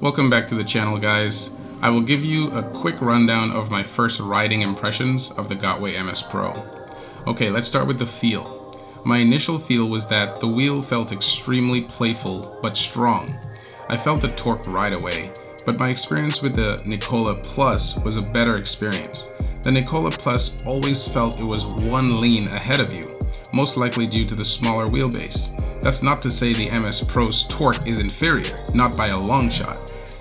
Welcome back to the channel, guys. I will give you a quick rundown of my first riding impressions of the Gotway MSPRO. Okay, let's start with the feel. My initial feel was that the wheel felt extremely playful but strong. I felt the torque right away, but my experience with the Nikola Plus was a better experience. The Nikola Plus always felt it was one lean ahead of you, most likely due to the smaller wheelbase. That's not to say the MS Pro's torque is inferior, not by a long shot.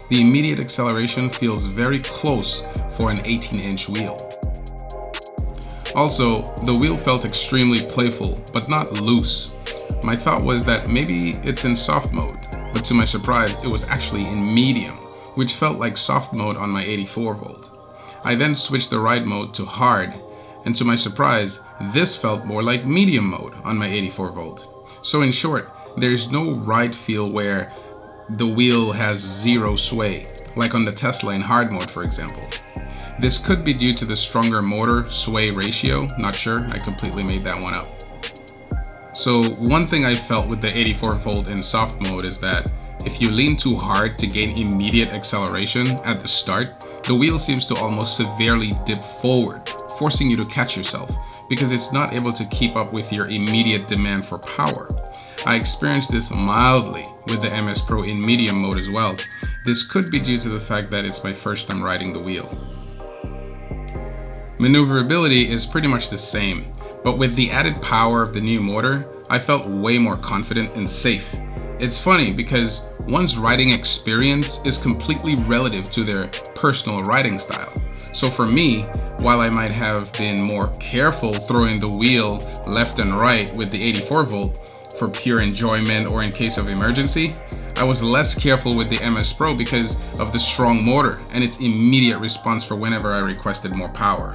The immediate acceleration feels very close for an 18-inch wheel. Also, the wheel felt extremely playful, but not loose. My thought was that maybe it's in soft mode, but to my surprise, it was actually in medium, which felt like soft mode on my 84 volt. I then switched the ride mode to hard, and to my surprise, this felt more like medium mode on my 84 volt. So in short, there's no ride feel where the wheel has zero sway, like on the Tesla in hard mode, for example. This could be due to the stronger motor sway ratio, not sure, I completely made that one up. So one thing I felt with the 84 volt in soft mode is that if you lean too hard to gain immediate acceleration at the start, the wheel seems to almost severely dip forward, forcing you to catch yourself, because it's not able to keep up with your immediate demand for power. I experienced this mildly with the MS Pro in medium mode as well. This could be due to the fact that it's my first time riding the wheel. Maneuverability is pretty much the same, but with the added power of the new motor, I felt way more confident and safe. It's funny because one's riding experience is completely relative to their personal riding style. So for me, while I might have been more careful throwing the wheel left and right with the 84 volt for pure enjoyment or in case of emergency, I was less careful with the MS Pro because of the strong motor and its immediate response for whenever I requested more power.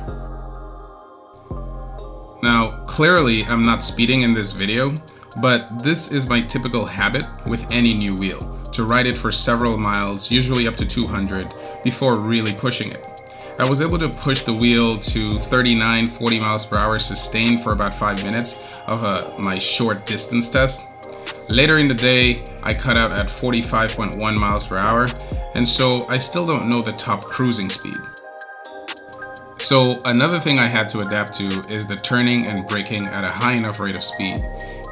Now, clearly I'm not speeding in this video, but this is my typical habit with any new wheel, to ride it for several miles, usually up to 200, before really pushing it. I was able to push the wheel to 39-40 miles per hour sustained for about 5 minutes of my short distance test. Later in the day, I cut out at 45.1 miles per hour, and so I still don't know the top cruising speed. So another thing I had to adapt to is the turning and braking at a high enough rate of speed.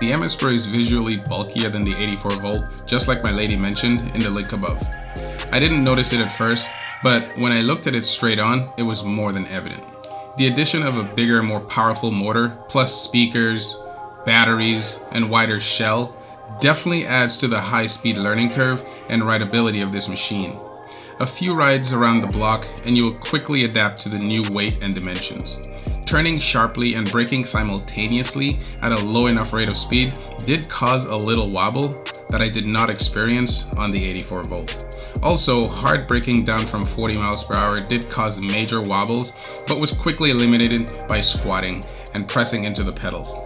The MS Pro is visually bulkier than the 84 volt, just like my lady mentioned in the link above. I didn't notice it at first, but when I looked at it straight on, it was more than evident. The addition of a bigger, more powerful motor, plus speakers, batteries, and wider shell definitely adds to the high-speed learning curve and rideability of this machine. A few rides around the block and you will quickly adapt to the new weight and dimensions. Turning sharply and braking simultaneously at a low enough rate of speed did cause a little wobble that I did not experience on the 84 volt. Also, hard braking down from 40 miles per hour did cause major wobbles, but was quickly eliminated by squatting and pressing into the pedals.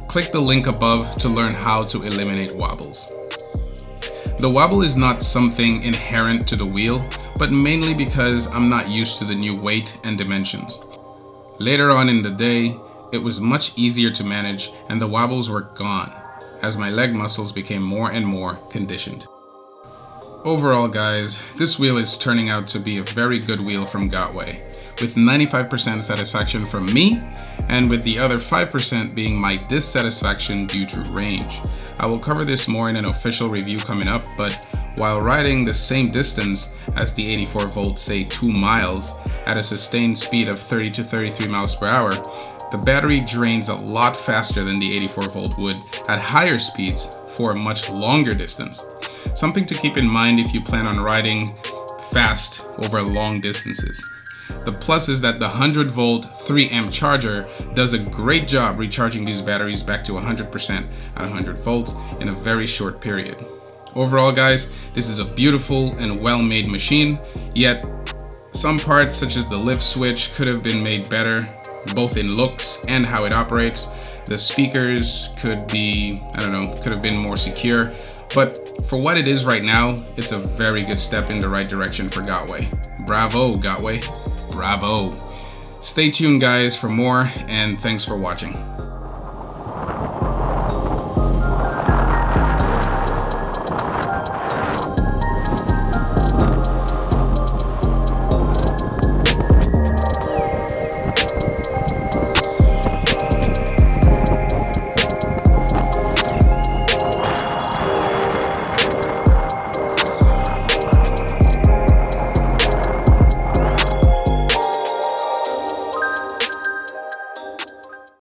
Click the link above to learn how to eliminate wobbles. The wobble is not something inherent to the wheel, but mainly because I'm not used to the new weight and dimensions. Later on in the day, it was much easier to manage and the wobbles were gone as my leg muscles became more and more conditioned. Overall, guys, this wheel is turning out to be a very good wheel from Gotway, with 95% satisfaction from me, and with the other 5% being my dissatisfaction due to range. I will cover this more in an official review coming up, but while riding the same distance as the 84 volt, say 2 miles, at a sustained speed of 30 to 33 miles per hour, the battery drains a lot faster than the 84 volt would at higher speeds for a much longer distance. Something to keep in mind if you plan on riding fast over long distances. The plus is that the 100 volt 3 amp charger does a great job recharging these batteries back to 100% at 100 volts in a very short period. Overall, guys, this is a beautiful and well-made machine, yet some parts such as the lift switch could have been made better, both in looks and how it operates. The speakers could have been more secure, but for what it is right now, it's a very good step in the right direction for Gotway. Bravo, Gotway. Bravo. Stay tuned, guys, for more, and thanks for watching.